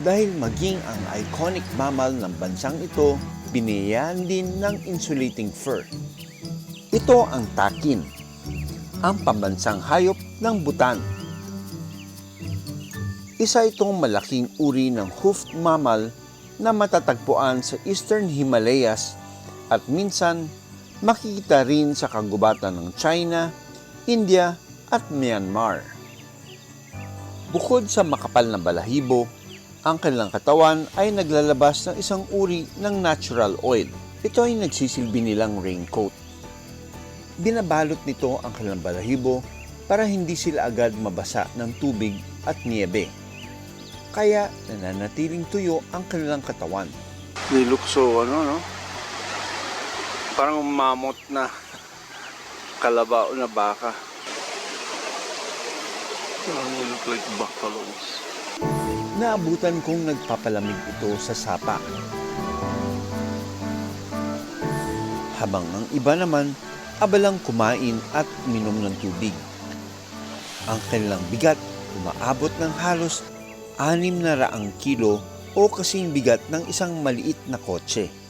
dahil maging ang iconic mammal ng bansang ito, biniyayaan din ng insulating fur. Ito ang takin, ang pambansang hayop ng Bhutan. Isa itong malaking uri ng hoofed mammal na matatagpuan sa Eastern Himalayas at minsan makikita rin sa kagubatan ng China, India at Myanmar. Bukod sa makapal na balahibo, ang kanilang katawan ay naglalabas ng isang uri ng natural oil. Ito ay nagsisilbi nilang raincoat. Binabalot nito ang kanilang balahibo para hindi sila agad mabasa ng tubig at niebe. Kaya nananatiling tuyo ang kanilang katawan. They look so, parang mamot na kalabao na baka. They look like buffaloes. Naabutan kong nagpapalamig ito sa sapa. Habang ang iba naman, abalang kumain at minom ng tubig. Ang kanilang bigat umaabot ng halos 600 kilo o kasing bigat ng isang maliit na kotse.